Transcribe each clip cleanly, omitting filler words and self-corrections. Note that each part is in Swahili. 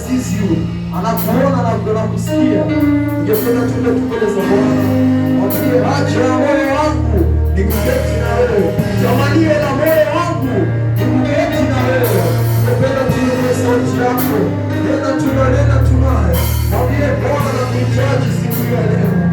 sees you, anakuona na kusikia. Ningependa tuende mbele za Bwana, mwambie haja ya moyo wangu ni kuketi na wewe, tamanio la moyo wangu ni kuketi na wewe. Ningependa tuinue sauti yako, nenda tunaye, mwambie Bwana nakuhitaji siku ya leo.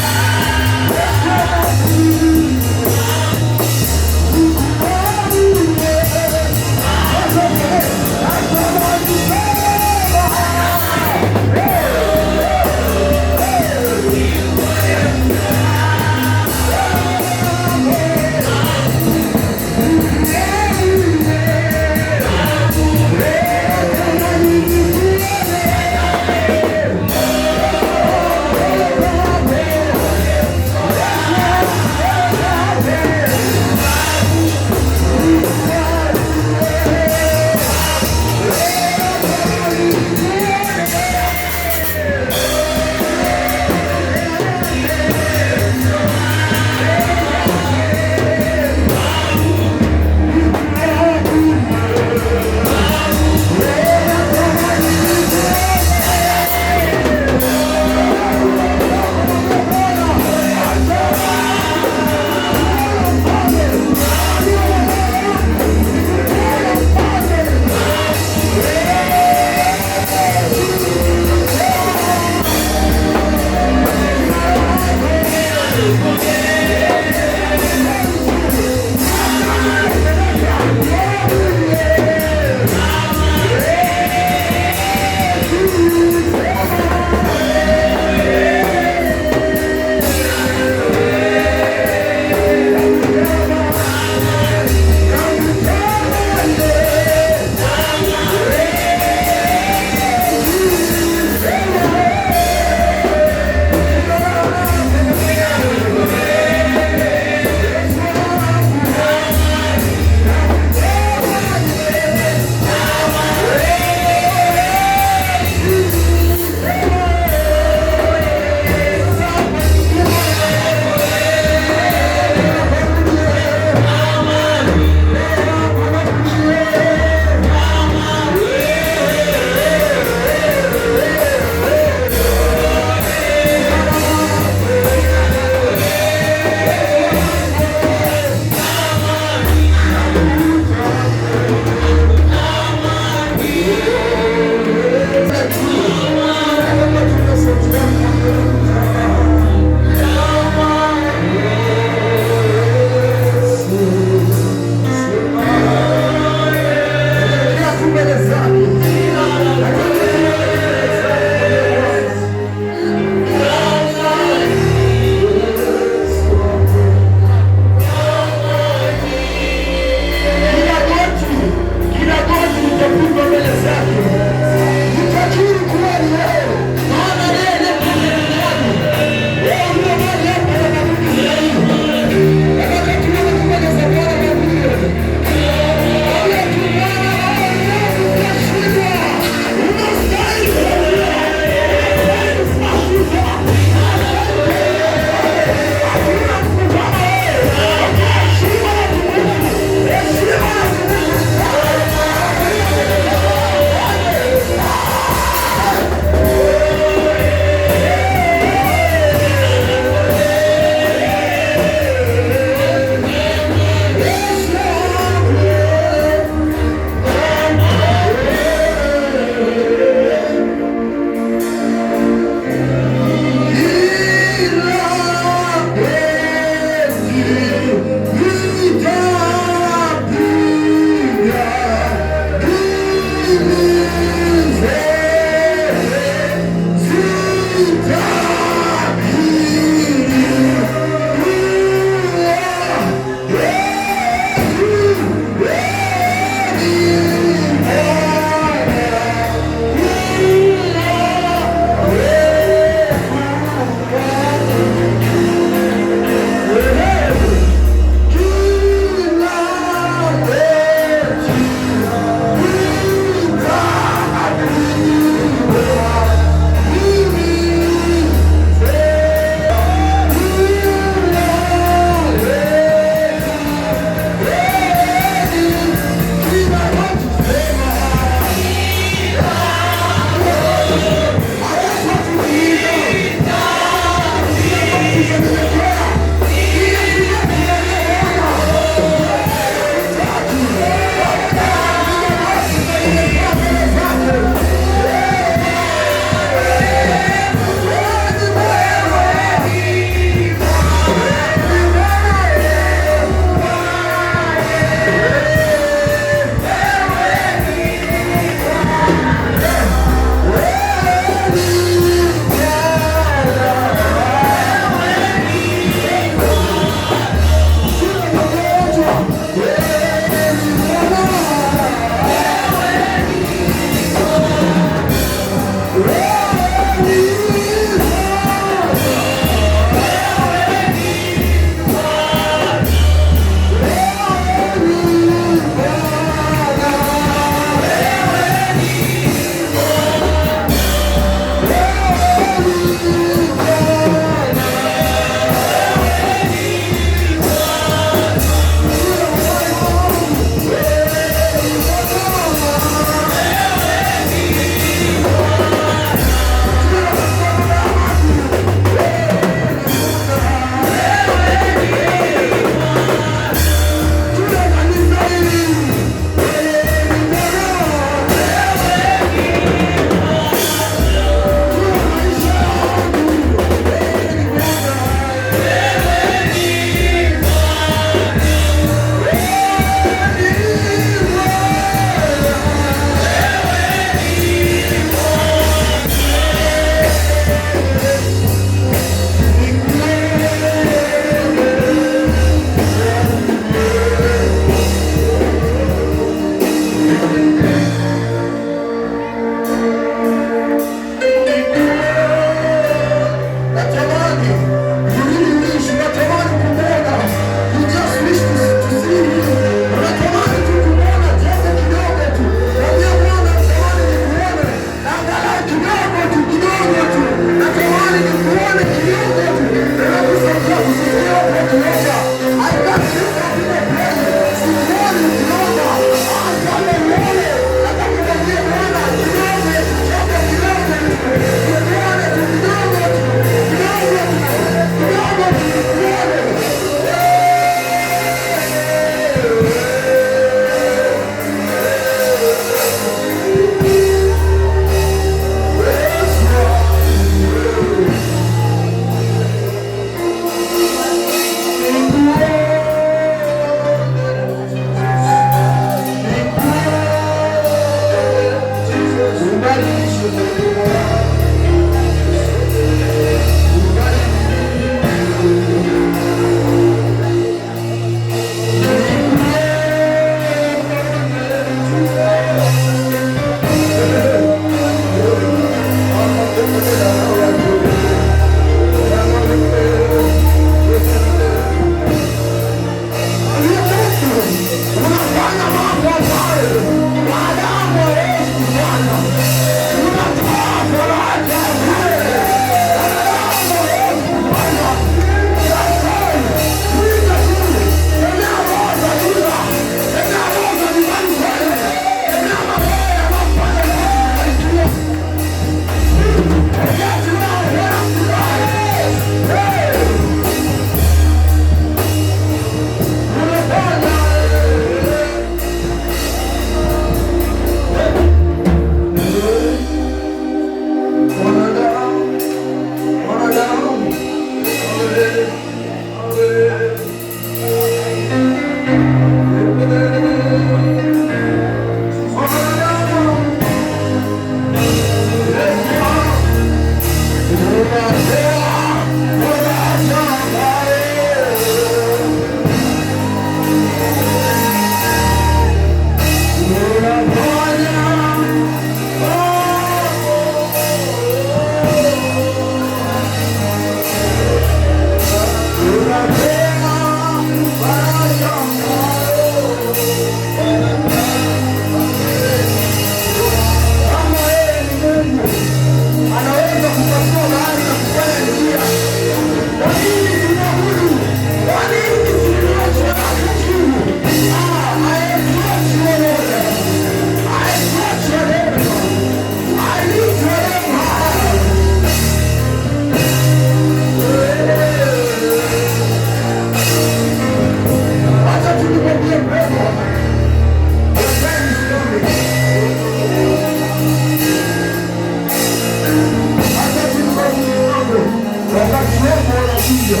kuja.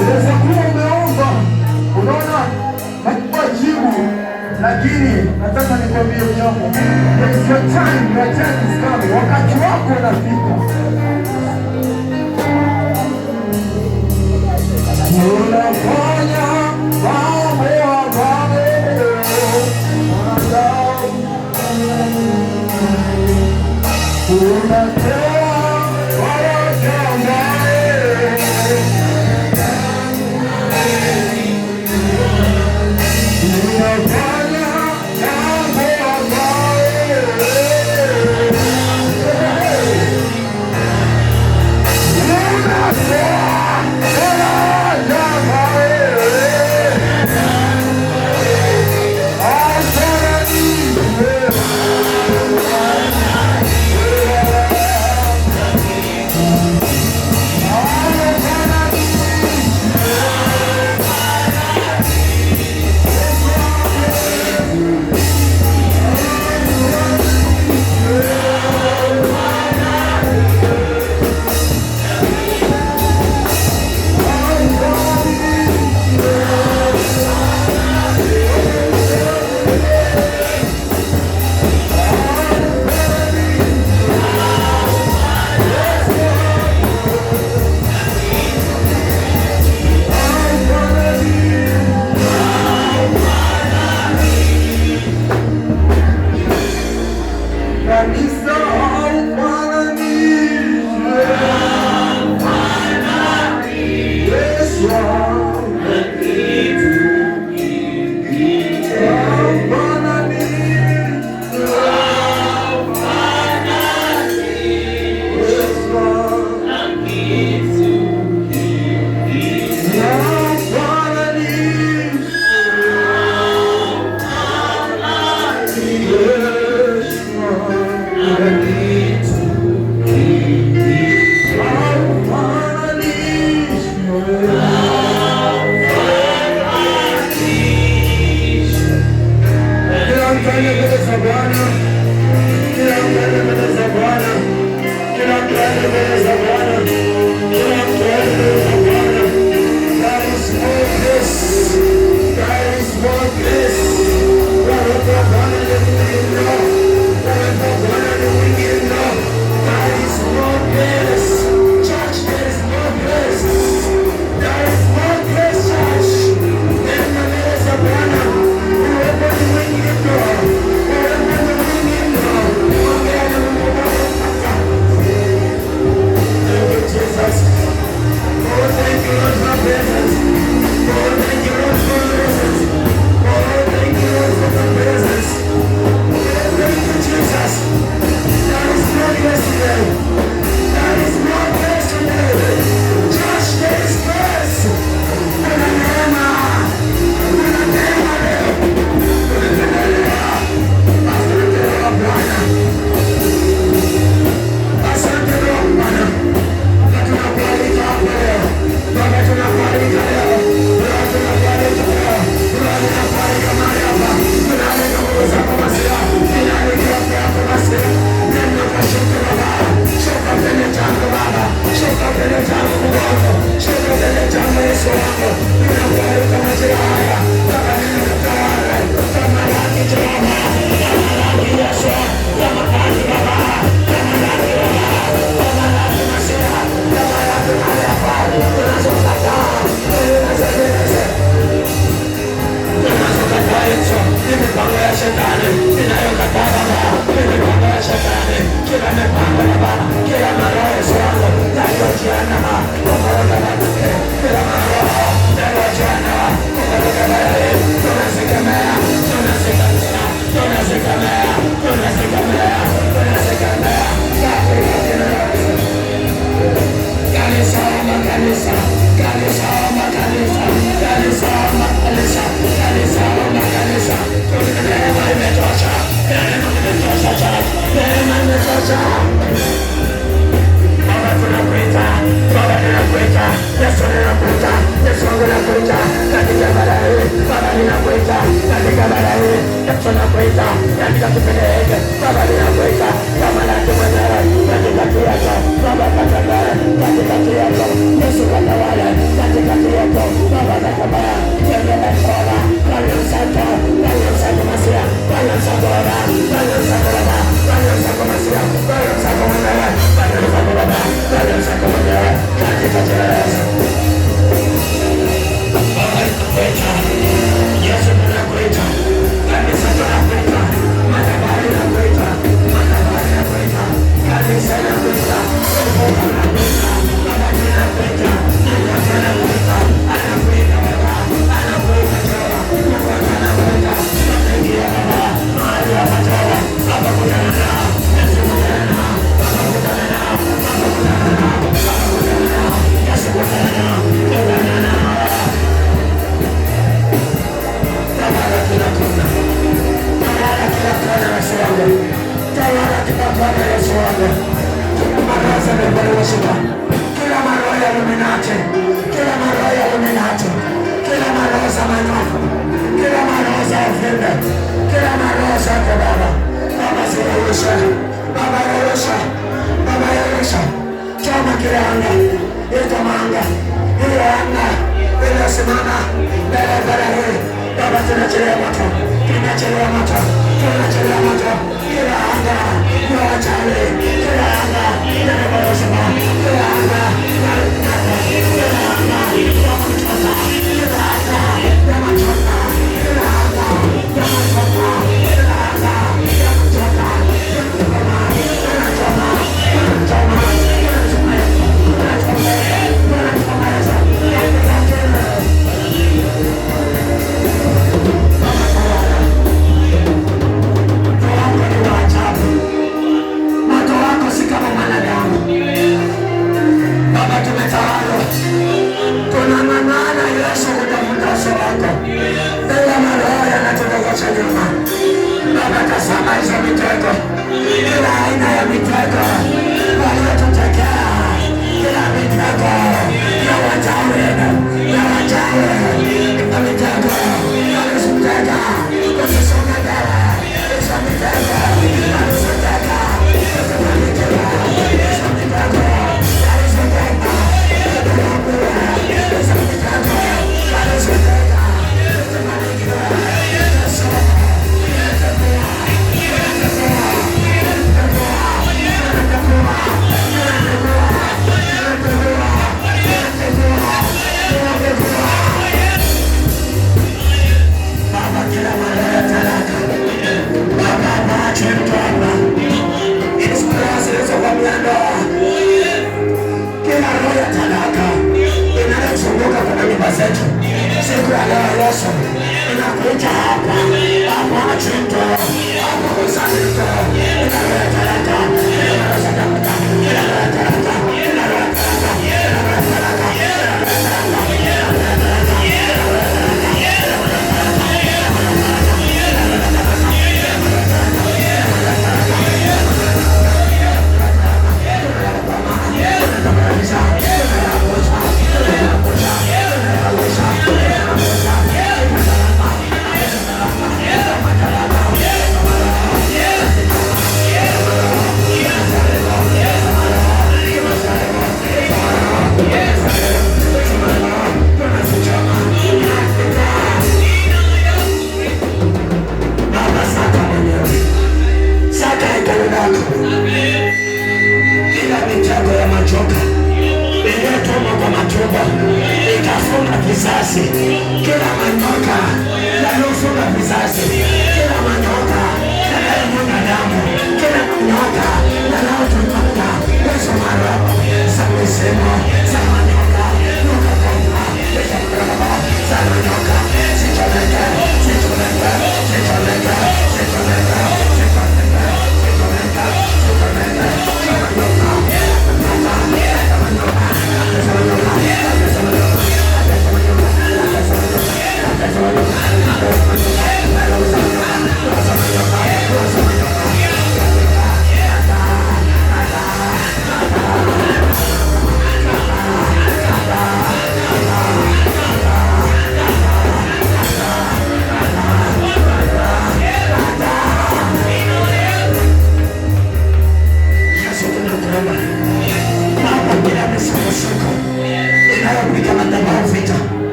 Inaweza kuwa umeomba, unaona hakupa jibu, lakini nataka nikwambie jambo. There is your time, your time is coming. Wakati wako unafika. Unafanya mambo ambayo unatoa faraja ambayo unafanya mambo ambayo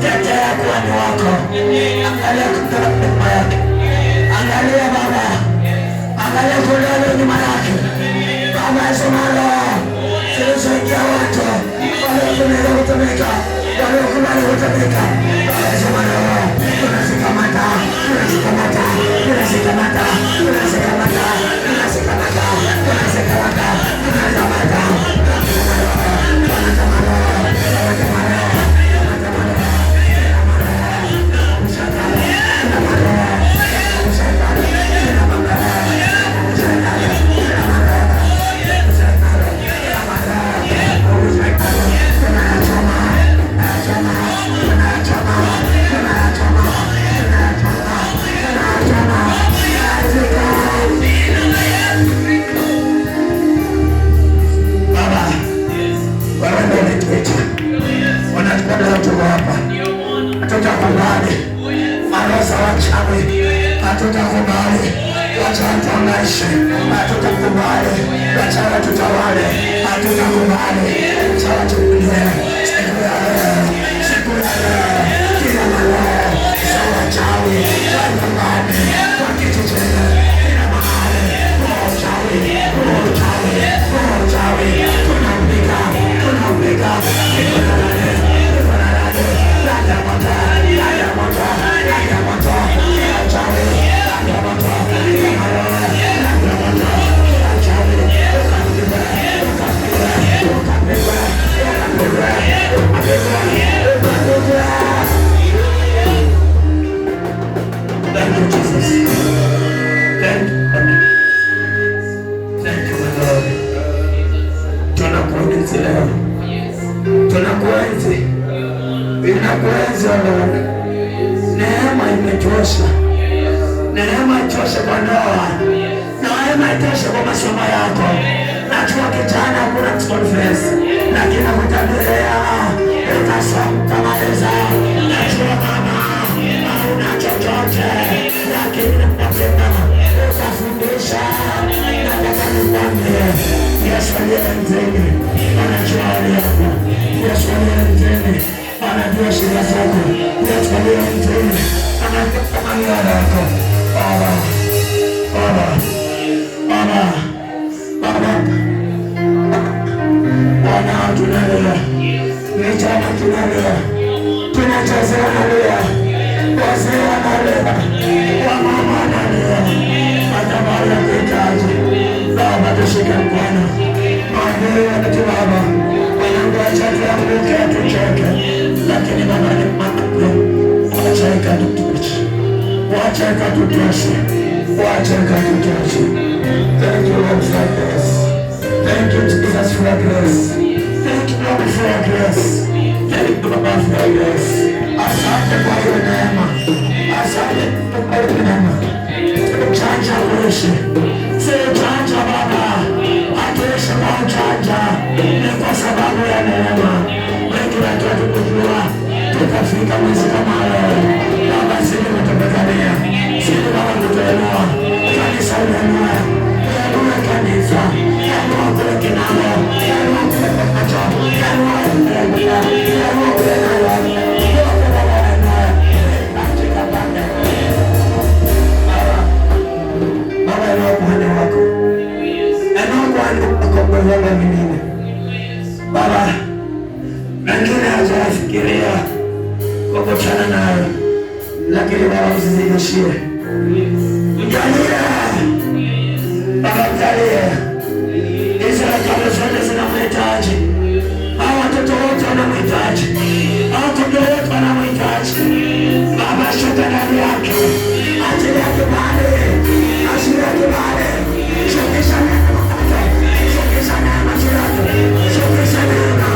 Tetea kuhani wako. Angalia kutoka nyuma yake. Angalia Baba. Angalia kulele nyuma yake. Baba Yesu zilizoingia watu waliokuja kutumika, waliokubali kutumika. Baba Yesu tunazikamata, tunazikamata, tunazikamata, tunazikamata, tunazikamata, tunazikamata, tunazikamata. Hatutakubali wacha watu wanaishi, hatutakubali wacha watu tawale, hatutakubali wacha watu kulie. Siku ya leo, siku ya leo, kila malaya za wachawi wa nyumbani, wa kijijini, kila mahali uchawi, uchawi, uchawi, tunampiga, tunampiga. Neema imetosha. Neema itoshe kwa ndoa. Neema itoshe kwa masomo yako. Najua kijana hakuna conference, lakini nakutabiria utasomaliza. Najua mama hauna chochote, lakini napenda utafundisha. Nataka nikwambie Yesu aliye mtini anajua hali yako. Yesu aliye mtini anajua shida zako. Yesu aliye mtini anajua familia yako. Baba, Baba, Baba, Baba, Bwana tunalia, vijana tunalia, tunachezea nalia, wazee wanalia, wamama wanalia, madhabahu ya kuhitaji. Baba tushike mkono, maadui wetu Baba wanangoja tuanguke tuchoke, lakini Baba ni mwako, wacha ikatutoshe, wacha ikatutoshe, wacha ikatutoshe. Thank you Lord for grace. Thank you Jesus for grace. Thank you Lord for grace. Thank you Baba for grace. Asante kwa hiyo neema, asante kwa hiyo neema. Chanja uishi, si chanja Baba, hatuishi kwa uchanja, ni kwa sababu ya neema. Wengi wetu hatukujua tukafika mwezi kama leo. Baba sisi kutumekania, sisi Baba kutuelewa, kanisa ulenua, ulenua kanisa, ulenua kule kinamo, ulenua kule kakacho, ulenua kule kule, ulenua kule nalo, ulenua kule nalo, katika pande. Baba enua kuhani wako, enua kuhani wako kwa vyombo vingine. Baba, wengine hawajafikiria kukutana nawe, lakini Baba usizidishie. Mjalie Baba, mjalie hizi akili zote zinamhitaji, hao watoto wote wanamhitaji, hao kondoo wote wanamhitaji. Baba shuka ndani yake, achilia kibali, achilia kibali, shukisha neema, shukisha neema juu yake, shukisha neema,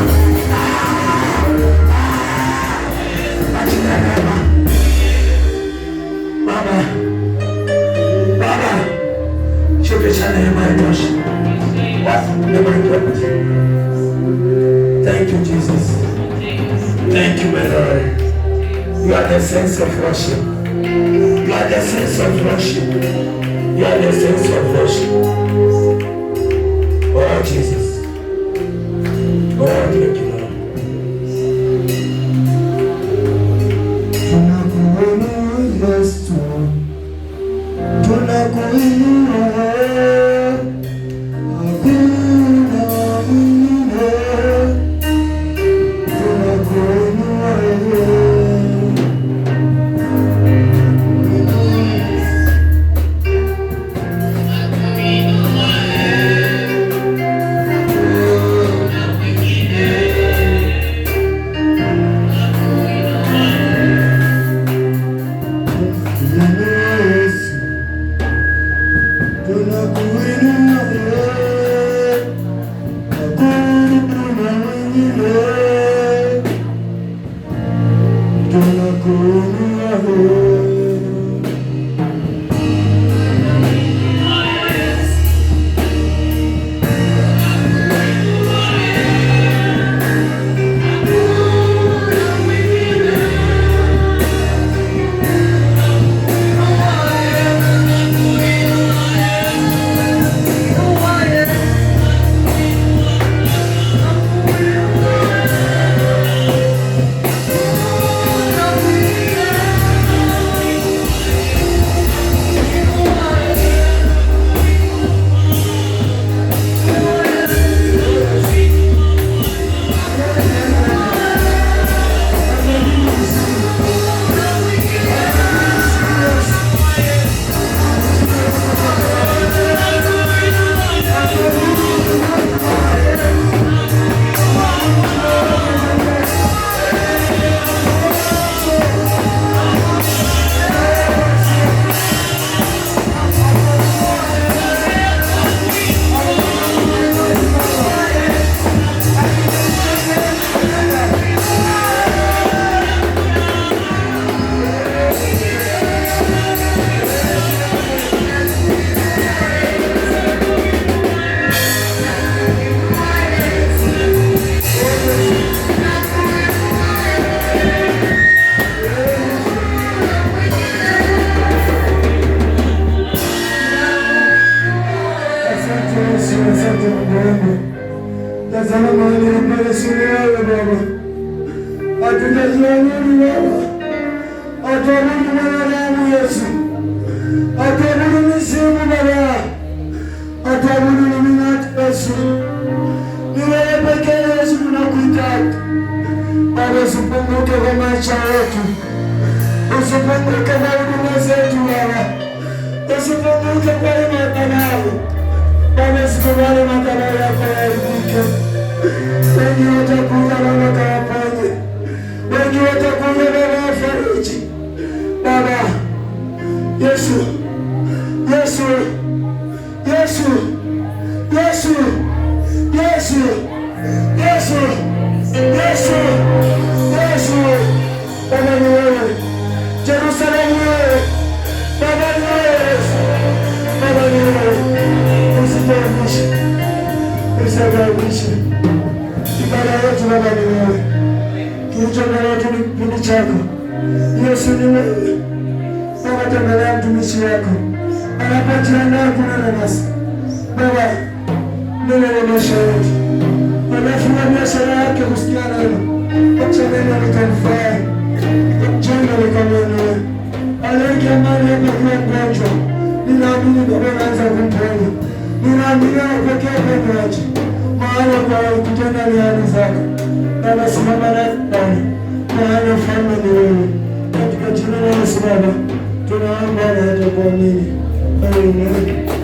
achilia neema. Baba, Baba, shukisha neema itoshe. Thank you, Jesus. Thank you, my Lord. You are the sense of worship. You are the sense of worship. You are the sense of worship. Oh, Jesus. Oh, thank you, Lord. Tazama mahali hapa shule yao Baba, hatujajiamini Baba, hatuamini mwanadamu Yesu, hatuamini misimu Baba, hatuamini minati Yesu, ni wewe pekee Yesu tunakuhitaji Baba. Usipunguke kwa maisha yetu, usipunguke kwa huduma zetu Baba, usipunguke kwa madhabahu Baba, sikubali madhabahu yako yaibike. Wengi watakuja Baba kawaponye, wengi watakuja Baba wafariji Baba. Yesu, Yesu, Yesu, Yesu, Yesu, Yesu, Yesu, Yesu, Baba ni wewe, Yerusalemu wewe, Baba ni wewe, Baba ni wewe. Usijaribishi, usijaribishi. Ibada yetu Baba ni wewe, kilicho mbele yetu ni kipindi chako. Yesu ni wewe Baba, tembelea mtumishi wako anapojiandaa kunena nasi Baba, neno la maisha yetu, anafunga biashara yake kusikia neno, acha neno likamfaa, jengo likamwinue, aleke amani hapa kwa mgonjwa. Ninaamini Baba anaanza kumponya, ninaamini anapokea pendo yake, maana kwa kutenda ni hali zako Baba. Simama ndani, maana ufalme ni wewe, katika jina la Yesu Baba tunaomba na hata kuamini. Amen.